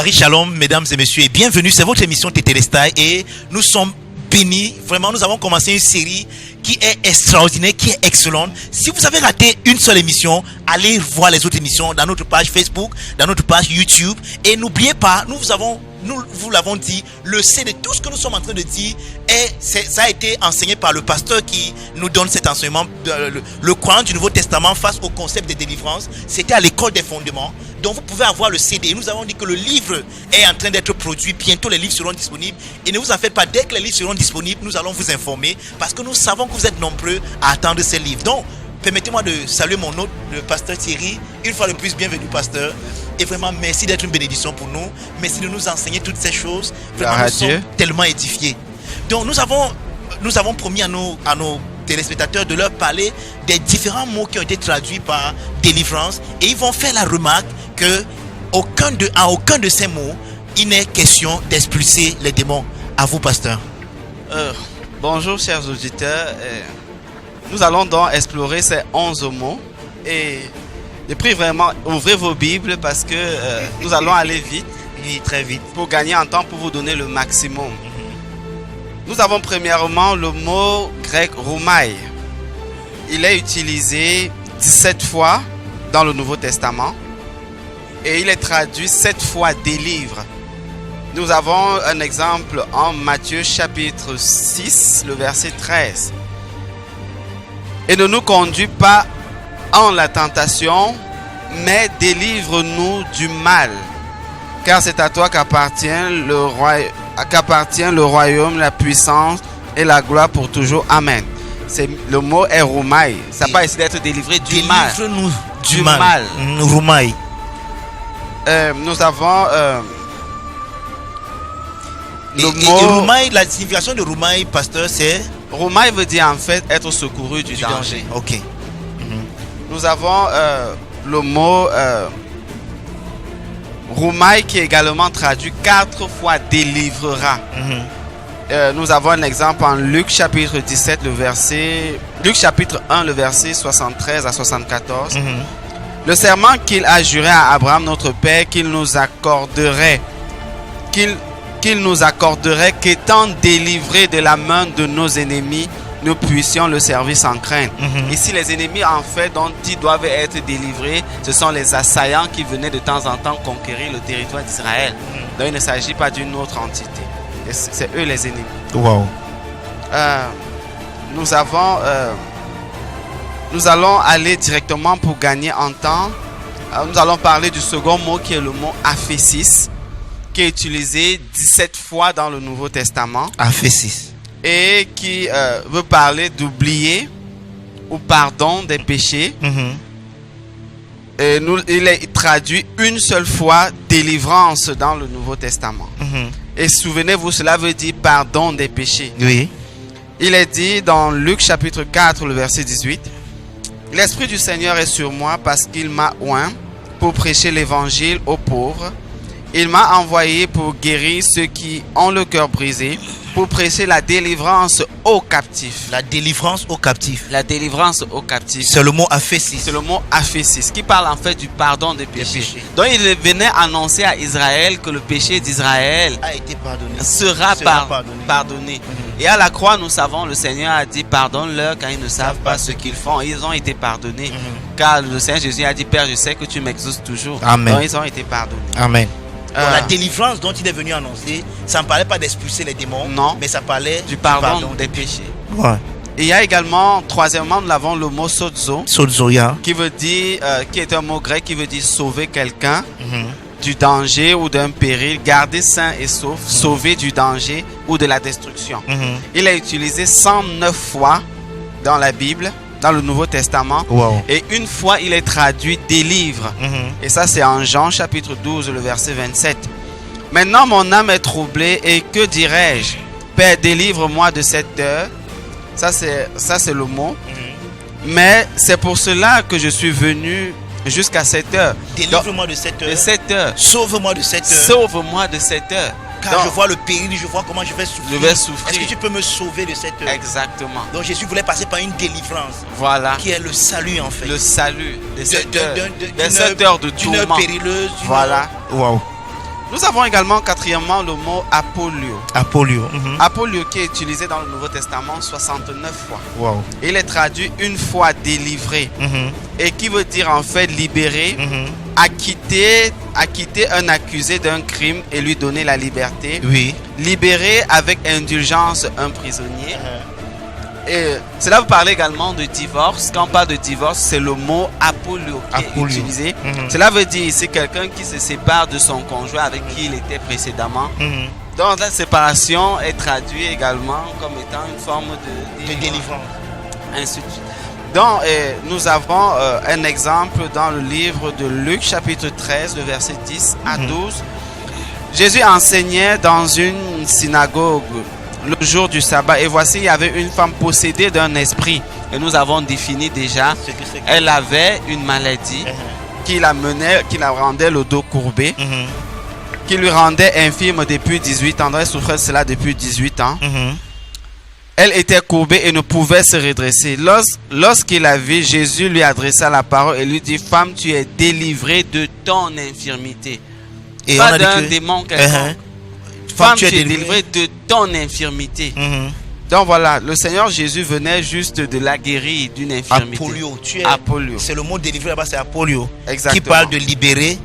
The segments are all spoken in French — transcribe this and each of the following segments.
Paris Shalom, mesdames et messieurs, et bienvenue. C'est votre émission Tétélestai et nous sommes bénis. Vraiment, nous avons commencé une série qui est extraordinaire, qui est excellente. Si vous avez raté une seule émission, allez voir les autres émissions dans notre page Facebook, dans notre page YouTube. Et n'oubliez pas, nous vous l'avons dit, le C de tout ce que nous sommes en train de dire, ça a été enseigné par le pasteur qui nous donne cet enseignement, le Coran du Nouveau Testament face au concept de délivrance. C'était à l'école des fondements. Donc vous pouvez avoir le CD. Et nous avons dit que le livre est en train d'être produit. Bientôt les livres seront disponibles. Et ne vous en faites pas, dès que les livres seront disponibles, nous allons vous informer. Parce que nous savons que vous êtes nombreux à attendre ces livres. Donc, permettez-moi de saluer mon hôte, le pasteur Thierry. Une fois de plus, bienvenue pasteur. Et vraiment, merci d'être une bénédiction pour nous. Merci de nous enseigner toutes ces choses. Vraiment, nous sommes tellement édifiés. Donc nous avons promis à nos téléspectateurs de leur parler des différents mots qui ont été traduits par délivrance. Et ils vont faire la remarque que à aucun de ces mots, il n'est question d'expulser les démons. À vous, pasteur. Bonjour, chers auditeurs. Nous allons donc explorer ces 11 mots. Et je prie vraiment, ouvrez vos Bibles parce que nous allons aller vite. Oui, très vite. Pour gagner en temps, pour vous donner le maximum. Nous avons premièrement le mot grec roumai. Il est utilisé 17 fois dans le Nouveau Testament. Et il est traduit 7 fois délivre. Nous avons un exemple en Matthieu chapitre 6, le verset 13. Et ne nous conduis pas en la tentation, mais délivre-nous du mal. Car c'est à toi qu'appartient le royaume, la puissance et la gloire pour toujours. Amen. Le mot est roumai. Ça n'a pas essayé d'être délivré du mal. Délivre-nous du mal. Roumai. Nous avons le mot. Et roumai, la signification de roumai, pasteur, c'est. Roumai veut dire en fait être secouru du danger. Ok. Nous avons le mot roumai qui est également traduit 4 fois délivrera. Nous avons un exemple en Luc chapitre 17, Luc chapitre 1, le verset 73 à 74. Le serment qu'il a juré à Abraham notre père qu'il nous accorderait qu'étant délivrés de la main de nos ennemis, nous puissions le servir sans crainte. Ici, les ennemis en fait dont ils doivent être délivrés, ce sont les assaillants qui venaient de temps en temps conquérir le territoire d'Israël. Donc il ne s'agit pas d'une autre entité. C'est eux les ennemis. Wow. Nous allons aller directement pour gagner en temps. Nous allons parler du second mot qui est le mot aphésis, qui est utilisé 17 fois dans le Nouveau Testament. Aphésis. Et qui veut parler d'oublier ou pardon des péchés. Et il est traduit une seule fois délivrance dans le Nouveau Testament. Et souvenez-vous, cela veut dire pardon des péchés. Oui. Il est dit dans Luc chapitre 4, le verset 18. L'Esprit du Seigneur est sur moi parce qu'il m'a oint pour prêcher l'évangile aux pauvres. Il m'a envoyé pour guérir ceux qui ont le cœur brisé, pour prêcher la délivrance aux captifs. La délivrance aux captifs. La délivrance aux captifs. C'est le mot aphésis. C'est le mot aphésis qui parle en fait du pardon des péchés. Donc il venait annoncer à Israël que le péché d'Israël a été pardonné. Sera pardonné. Et à la croix, nous savons, le Seigneur a dit pardonne-leur car ils ne savent pas ce qu'ils font. Ils ont été pardonnés. Car le Seigneur Jésus a dit Père, je sais que tu m'exauces toujours. Amen. Donc ils ont été pardonnés. Amen. Bon, la délivrance dont il est venu annoncer, ça ne parlait pas d'expulser les démons, non, mais ça parlait du pardon des péchés. Ouais. Et il y a également, troisièmement, nous avons le mot sozo. Sozo, yeah. Qui veut dire, qui est un mot grec qui veut dire sauver quelqu'un du danger ou d'un péril, garder sain et sauf, sauver du danger ou de la destruction. Il est utilisé 109 fois dans la Bible, dans le Nouveau Testament. Wow. Et une fois, il est traduit délivre. Et ça, c'est en Jean chapitre 12, le verset 27. Maintenant, mon âme est troublée et que dirais-je? Père, délivre-moi de cette heure. Ça, c'est le mot. Mais c'est pour cela que je suis venu jusqu'à cette heure. Délivre-moi de cette heure. De cette heure. Sauve-moi de cette heure. Sauve-moi de cette heure. Car je vois le péril, je vois comment je vais souffrir. Je vais souffrir. Est-ce que tu peux me sauver de cette heure? Exactement. Donc Jésus voulait passer par une délivrance. Voilà. Qui est le salut en fait. Le salut de cette heure. De cette heure de tourment. D'une heure périleuse. Voilà. Wow. Nous avons également quatrièmement le mot apolio. Apolio. Apolio qui est utilisé dans le Nouveau Testament 69 fois. Wow. Il est traduit une fois délivré. Et qui veut dire en fait libérer, acquitter un accusé d'un crime et lui donner la liberté. Oui. Libérer avec indulgence un prisonnier. Et cela vous parle également de divorce. Quand on parle de divorce, c'est le mot apolio qui est utilisé. Cela veut dire ici quelqu'un qui se sépare de son conjoint avec qui il était précédemment. Donc la séparation est traduite également comme étant une forme de délivrance. Ainsi de suite. Donc nous avons un exemple dans le livre de Luc chapitre 13, le verset 10 à 12. Jésus enseignait dans une synagogue le jour du sabbat, et voici il y avait une femme possédée d'un esprit, et nous avons défini déjà, elle avait une maladie qui la rendait le dos courbé, qui lui rendait infirme depuis 18 ans. Elle souffrait de cela depuis 18 ans. Elle était courbée et ne pouvait se redresser. Lorsqu'il la vit, Jésus lui adressa la parole et lui dit: femme, tu es délivrée de ton infirmité. Et pas d'un démon quelconque. Femme, tu es délivrée de ton infirmité. Donc voilà, le Seigneur Jésus venait juste de la guérir d'une infirmité. Apolio. C'est le mot délivré là-bas, c'est apolio. Exactement. Qui parle de libérer,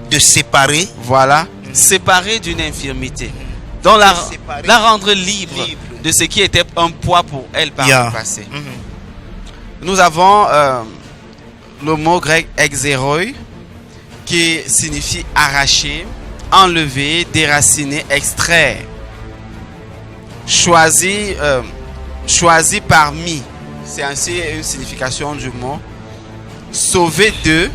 de séparer. Voilà, séparer d'une infirmité. Donc la rendre libre de ce qui était un poids pour elle par le passé. Nous avons le mot grec exéroi qui signifie arracher, enlever, déraciner, extraire. Choisi parmi, c'est ainsi une signification du mot. Sauver de,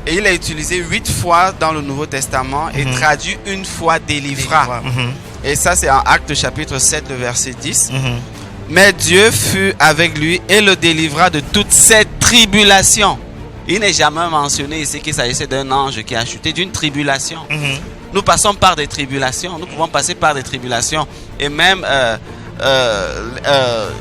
et il est utilisé 8 fois dans le Nouveau Testament et traduit une fois délivrera. Et ça c'est en Actes chapitre 7, le verset 10. Mais Dieu fut avec lui et le délivra de toute cette tribulation. Il n'est jamais mentionné ici qu'il s'agissait d'un ange qui a chuté, d'une tribulation. Nous passons par des tribulations, nous pouvons passer par des tribulations. Et même,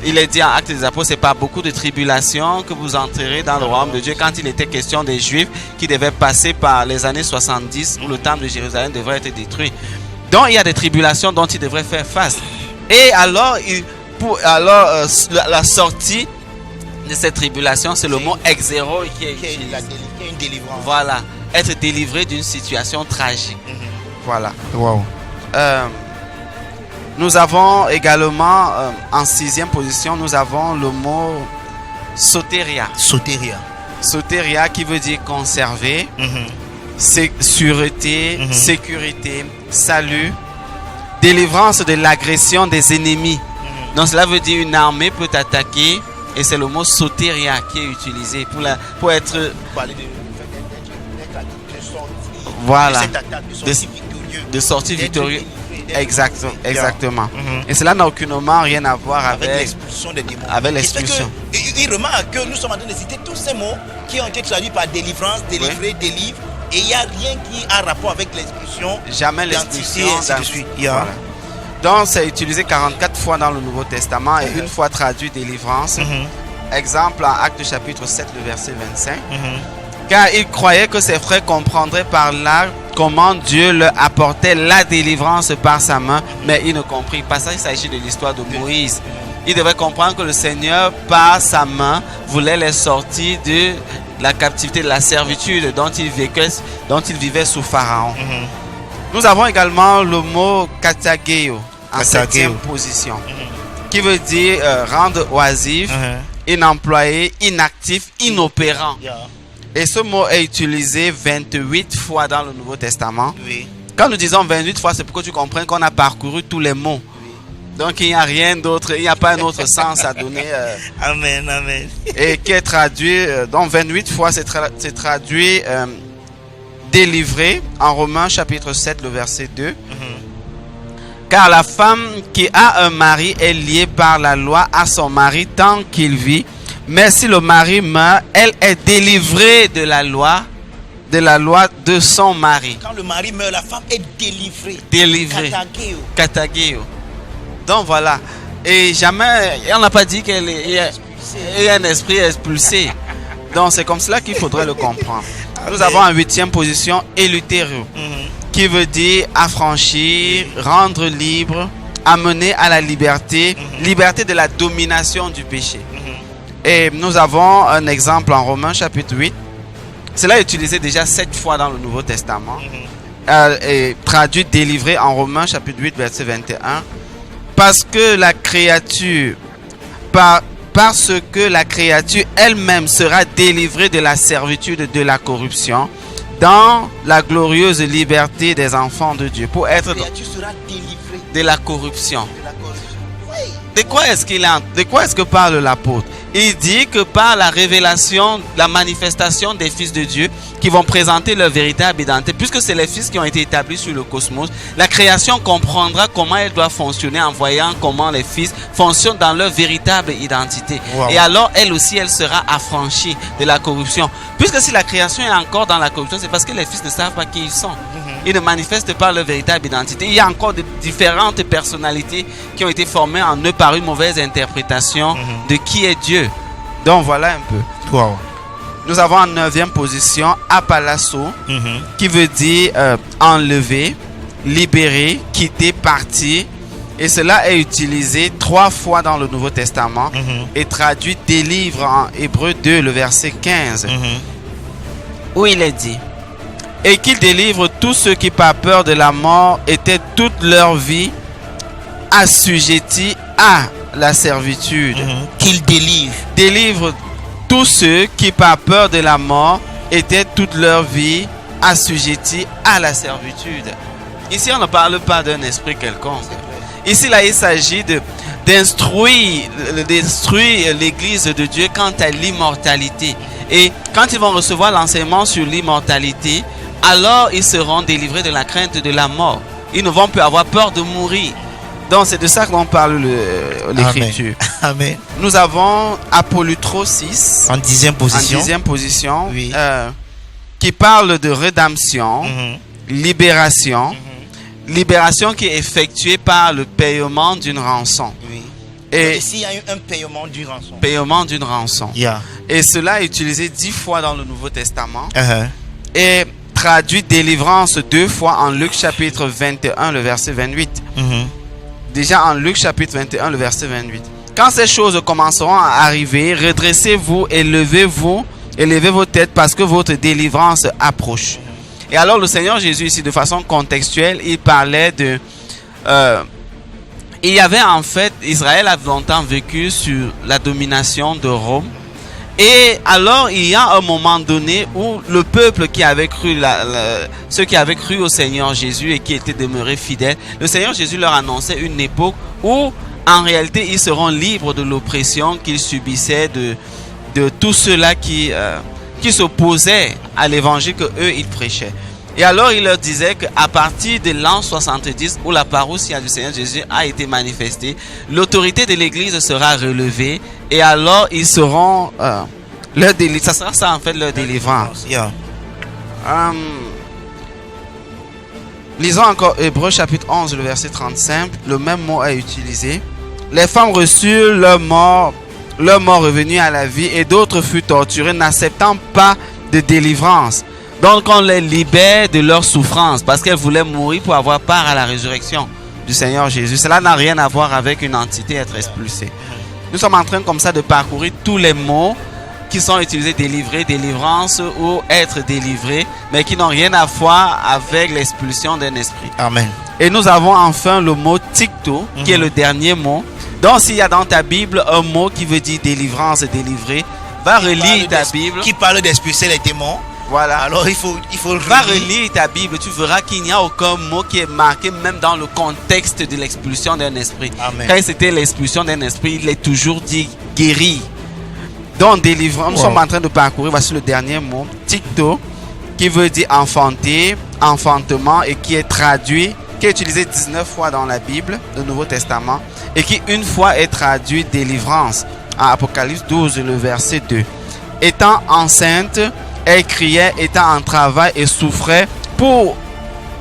il est dit en Actes des Apôtres, c'est par beaucoup de tribulations que vous entrerez dans le royaume de Dieu. Quand il était question des Juifs qui devaient passer par les années 70 où le temple de Jérusalem devrait être détruit. Donc il y a des tribulations dont il devrait faire face. Et alors, la sortie de cette tribulation, c'est le mot exéro qui est une délivrance. Voilà, être délivré d'une situation tragique. Voilà. Wow. Nous avons également en 6e position, nous avons le mot soteria. Soteria qui veut dire conserver, sûreté, sécurité, salut, délivrance de l'agression des ennemis. Donc cela veut dire une armée peut attaquer, et c'est le mot soteria qui est utilisé pour être voilà, de sortie victorieuse. Exactement. Et cela n'a aucunement rien à voir avec l'expulsion des démons. Avec l'expulsion. Il remarque que nous sommes en train de citer tous ces mots qui ont été traduits par délivrance, délivrer, délivre, et il n'y a rien qui a rapport avec l'expulsion. Jamais l'expulsion. Voilà. Donc c'est utilisé 44 fois dans le Nouveau Testament et une fois traduit délivrance. Exemple en Actes chapitre 7, le verset 25. Car il croyait que ses frères comprendraient par là comment Dieu leur apportait la délivrance par sa main, mais ils ne comprirent pas ça. Il s'agit de l'histoire de Moïse. Ils devaient comprendre que le Seigneur, par sa main, voulait les sortir de la captivité, de la servitude dont ils vivaient sous Pharaon. Nous avons également le mot katageo en 7e position, qui veut dire rendre oisif, inemployé, inactif, inopérant. Et ce mot est utilisé 28 fois dans le Nouveau Testament. Quand nous disons 28 fois, c'est pour que tu comprennes qu'on a parcouru tous les mots. Donc il n'y a rien d'autre, il n'y a pas un autre sens à donner. Amen. Et qui est traduit, donc 28 fois, c'est traduit délivré en Romains chapitre 7, le verset 2. Car la femme qui a un mari est liée par la loi à son mari tant qu'il vit. Mais si le mari meurt, elle est délivrée de la loi de son mari. Quand le mari meurt, la femme est délivrée. Katageo. Donc voilà. Et jamais, on n'a pas dit qu'il y a un esprit expulsé. Donc c'est comme cela qu'il faudrait le comprendre. Nous avons en 8e position Eleutério. qui veut dire affranchir, rendre libre, amener à la liberté, liberté de la domination du péché. Et nous avons un exemple en Romains chapitre 8. Cela est utilisé déjà 7 fois dans le Nouveau Testament. Et traduit, délivré en Romains chapitre 8 verset 21. Parce que la créature elle-même sera délivrée de la servitude de la corruption dans la glorieuse liberté des enfants de Dieu. Pour être de la corruption. De quoi est-ce que parle l'apôtre? Il dit que par la révélation, la manifestation des fils de Dieu qui vont présenter leur véritable identité, puisque c'est les fils qui ont été établis sur le cosmos, la création comprendra comment elle doit fonctionner en voyant comment les fils fonctionnent dans leur véritable identité. Wow. Et alors, elle aussi, elle sera affranchie de la corruption. Puisque si la création est encore dans la corruption, c'est parce que les fils ne savent pas qui ils sont. Ils ne manifestent pas leur véritable identité. Il y a encore de différentes personnalités qui ont été formées en eux par une mauvaise interprétation de qui est Dieu. Donc voilà un peu. Wow. Nous avons en 9e position apalasso, qui veut dire enlever, libérer, quitter, partir. Et cela est utilisé 3 fois dans le Nouveau Testament et traduit délivre en Hébreux 2, le verset 15, où il est dit: et qu'il délivre tous ceux qui par peur de la mort étaient toute leur vie assujettis à la servitude. Qu'il délivre tous ceux qui par peur de la mort étaient toute leur vie assujettis à la servitude. Ici on ne parle pas d'un esprit quelconque. Ici là il s'agit d'instruire l'église de Dieu quant à l'immortalité. Et quand ils vont recevoir l'enseignement sur l'immortalité, alors ils seront délivrés de la crainte de la mort. Ils ne vont plus avoir peur de mourir. Donc c'est de ça qu'on parle l'écriture. Amen. Nous avons Apolutro 6 en 10e position, oui. Qui parle de rédemption, libération, libération qui est effectuée par le paiement d'une rançon. Oui. Et ici il y a un paiement d'une rançon. Paiement d'une rançon. Yeah. Et cela est utilisé 10 fois dans le Nouveau Testament. Et traduit délivrance 2 fois en Luc chapitre 21, le verset 28. Déjà en Luc chapitre 21, le verset 28. Quand ces choses commenceront à arriver, redressez-vous et levez vos têtes parce que votre délivrance approche. Et alors le Seigneur Jésus ici, de façon contextuelle, il parlait de... il y avait en fait, Israël a longtemps vécu sur la domination de Rome. Et alors il y a un moment donné où le peuple qui avait cru, ceux qui avaient cru au Seigneur Jésus et qui étaient demeurés fidèles, le Seigneur Jésus leur annonçait une époque où en réalité ils seront libres de l'oppression qu'ils subissaient de tous ceux-là qui s'opposaient à l'évangile que eux ils prêchaient. Et alors il leur disait qu'à partir de l'an 70 où la parousia du Seigneur Jésus a été manifestée, l'autorité de l'église sera relevée et alors ils seront ça sera ça en fait leur délivrance. Lisons encore Hébreux chapitre 11 le verset 35, le même mot est utilisé. Les femmes reçurent leur mort revenue à la vie et d'autres furent torturées n'acceptant pas de délivrance. Donc on les libère de leur souffrance parce qu'elles voulaient mourir pour avoir part à la résurrection du Seigneur Jésus. Cela n'a rien à voir avec une entité être expulsée. Nous sommes en train comme ça de parcourir tous les mots qui sont utilisés, délivrer, délivrance ou être délivré, mais qui n'ont rien à voir avec l'expulsion d'un esprit. Amen. Et nous avons enfin le mot tikto, qui est le dernier mot. Donc s'il y a dans ta Bible un mot qui veut dire délivrance, délivrer, va relire ta Bible. Qui parle d'expulser les démons. Voilà. Alors il faut va relire ta Bible, tu verras qu'il n'y a aucun mot qui est marqué même dans le contexte de l'expulsion d'un esprit. Amen. Quand c'était l'expulsion d'un esprit, il est toujours dit guéri. Donc délivrance, nous sommes en train de parcourir, voici le dernier mot, tikto, qui veut dire enfanter, enfantement et qui est traduit, qui est utilisé 19 fois dans la Bible, le Nouveau Testament, et qui une fois est traduit délivrance, en Apocalypse 12, le verset 2. Étant enceinte, elle criait, étant en travail et souffrait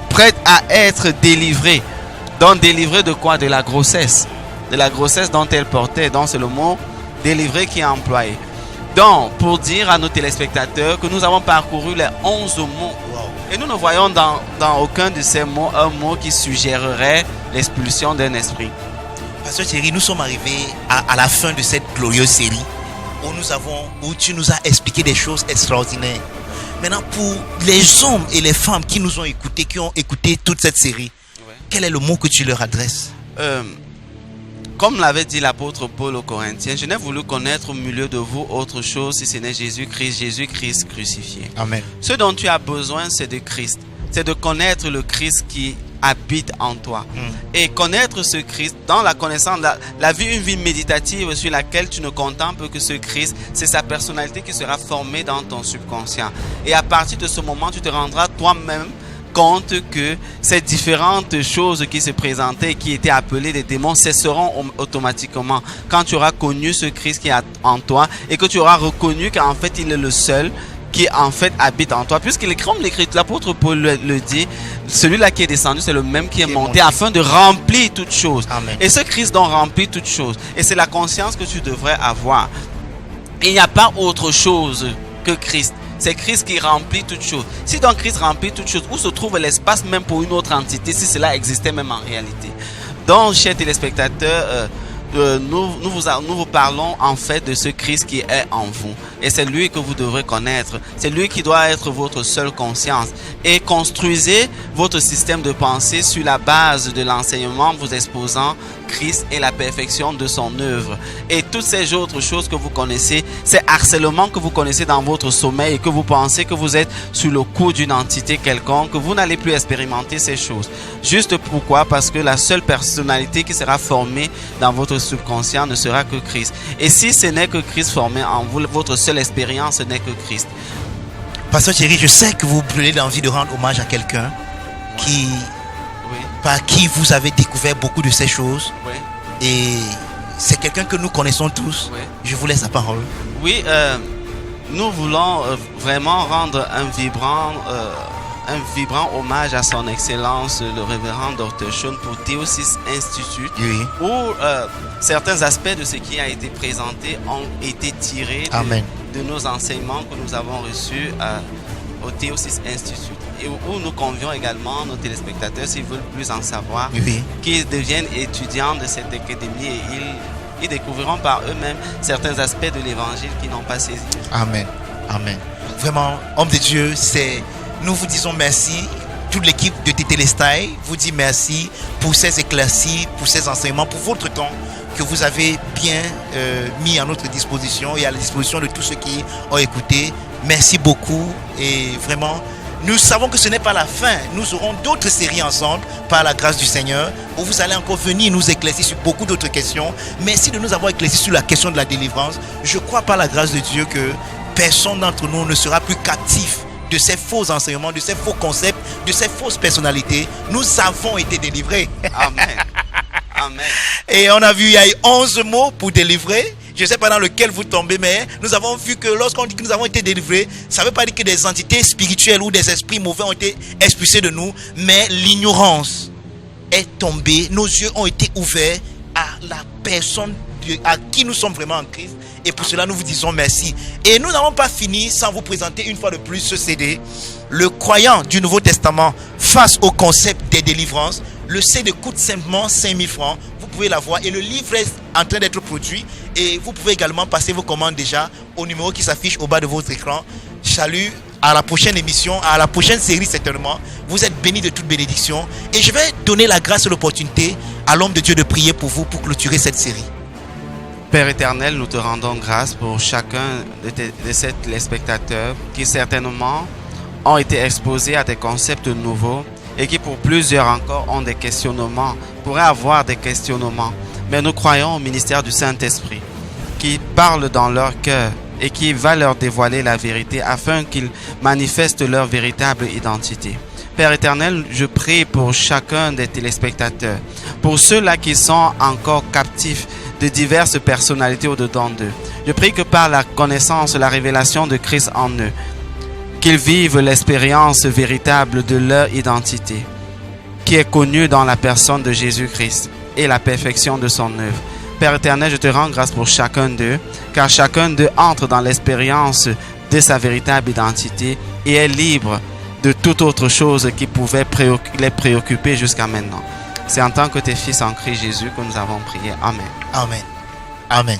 prête à être délivrée. Donc délivrée de quoi? De la grossesse. De la grossesse dont elle portait. Donc c'est le mot délivré qui est employé. Donc, pour dire à nos téléspectateurs que nous avons parcouru les 11 mots. Wow. Et nous ne voyons dans aucun de ces mots un mot qui suggérerait l'expulsion d'un esprit. Pasteur Thierry, nous sommes arrivés à la fin de cette glorieuse série où tu nous as expliqué des choses extraordinaires. Maintenant, pour les hommes et les femmes qui nous ont écoutés, qui ont écouté toute cette série, quel est le mot que tu leur adresses? Comme l'avait dit l'apôtre Paul aux Corinthiens, je n'ai voulu connaître au milieu de vous autre chose si ce n'est Jésus-Christ crucifié. Amen. Ce dont tu as besoin, c'est de Christ. C'est de connaître le Christ qui habite en toi. Et connaître ce Christ, dans la connaissance, la vie, une vie méditative sur laquelle tu ne contemples que ce Christ, c'est sa personnalité qui sera formée dans ton subconscient. Et à partir de ce moment, tu te rendras toi-même compte que ces différentes choses qui se présentaient, qui étaient appelées des démons, cesseront automatiquement quand tu auras connu ce Christ qui est en toi et que tu auras reconnu qu'en fait il est le seul qui en fait habite en toi, puisqu'il est comme l'apôtre Paul le dit, celui-là qui est descendu, c'est le même qui est monté afin de remplir toutes choses. Amen. Et ce Christ donc remplit toutes choses, et c'est la conscience que tu devrais avoir. Il n'y a pas autre chose que Christ. C'est Christ qui remplit toutes choses. Si donc Christ remplit toutes choses, où se trouve l'espace même pour une autre entité, si cela existait même en réalité? Donc, chers téléspectateurs, nous vous parlons en fait de ce Christ qui est en vous. Et c'est lui que vous devrez connaître. C'est lui qui doit être votre seule conscience. Et construisez votre système de pensée sur la base de l'enseignement vous exposant Christ et la perfection de son œuvre. Et toutes ces autres choses que vous connaissez, ces harcèlements que vous connaissez dans votre sommeil et que vous pensez que vous êtes sous le coup d'une entité quelconque, vous n'allez plus expérimenter ces choses. Juste pourquoi? Parce que la seule personnalité qui sera formée dans votre subconscient ne sera que Christ. Et si ce n'est que Christ formé en vous, votre seule expérience n'est que Christ. Pasteur Thierry, je sais que vous brûlez l'envie de rendre hommage à quelqu'un par qui vous avez découvert beaucoup de ces choses. Oui. Et c'est quelqu'un que nous connaissons tous. Oui. Je vous laisse la parole. Oui, nous voulons vraiment rendre un vibrant hommage à son excellence, le révérend Dr. Sean pour Theosis Institute, Oui. où certains aspects de ce qui a été présenté ont été tirés de nos enseignements que nous avons reçus au Theosis Institute. Et où nous convions également nos téléspectateurs, s'ils veulent plus en savoir, qu'ils deviennent étudiants de cette académie et ils découvriront par eux-mêmes certains aspects de l'évangile qu'ils n'ont pas saisi. Amen. Amen. Vraiment, homme de Dieu, nous vous disons merci. Toute l'équipe de Tétélestai vous dit merci pour ces éclaircies, pour ces enseignements, pour votre temps que vous avez bien mis à notre disposition et à la disposition de tous ceux qui ont écouté. Merci beaucoup et vraiment, nous savons que ce n'est pas la fin. Nous aurons d'autres séries ensemble par la grâce du Seigneur où vous allez encore venir nous éclaircir sur beaucoup d'autres questions. Merci de nous avoir éclairci sur la question de la délivrance. Je crois par la grâce de Dieu que personne d'entre nous ne sera plus captif de ces faux enseignements, de ces faux concepts, de ces fausses personnalités. Nous avons été délivrés. Amen. Amen. Et on a vu, il y a 11 mots pour délivrer. Je ne sais pas dans lequel vous tombez, mais nous avons vu que lorsqu'on dit que nous avons été délivrés, ça ne veut pas dire que des entités spirituelles ou des esprits mauvais ont été expulsés de nous, mais l'ignorance est tombée. Nos yeux ont été ouverts à la personne à qui nous sommes vraiment en Christ. Et pour cela, nous vous disons merci. Et nous n'avons pas fini sans vous présenter une fois de plus ce CD. Le croyant du Nouveau Testament face au concept des délivrances. Le CD coûte simplement 5 000 francs. Vous pouvez l'avoir. Et le livre est en train d'être produit. Et vous pouvez également passer vos commandes déjà au numéro qui s'affiche au bas de votre écran. Salut, à la prochaine émission, à la prochaine série certainement. Vous êtes bénis de toute bénédiction. Et je vais donner la grâce et l'opportunité à l'homme de Dieu de prier pour vous pour clôturer cette série. Père éternel, nous te rendons grâce pour chacun de ces téléspectateurs qui certainement ont été exposés à des concepts nouveaux et qui pour plusieurs encore ont des questionnements, pourraient avoir des questionnements. Mais nous croyons au ministère du Saint-Esprit qui parle dans leur cœur et qui va leur dévoiler la vérité afin qu'ils manifestent leur véritable identité. Père éternel, je prie pour chacun des téléspectateurs, pour ceux-là qui sont encore captifs de diverses personnalités au-dedans d'eux. Je prie que par la connaissance, la révélation de Christ en eux, qu'ils vivent l'expérience véritable de leur identité, qui est connue dans la personne de Jésus-Christ et la perfection de son œuvre. Père éternel, je te rends grâce pour chacun d'eux, car chacun d'eux entre dans l'expérience de sa véritable identité et est libre de toute autre chose qui pouvait les préoccuper jusqu'à maintenant. C'est en tant que tes fils en Christ Jésus que nous avons prié. Amen. Amen. Amen.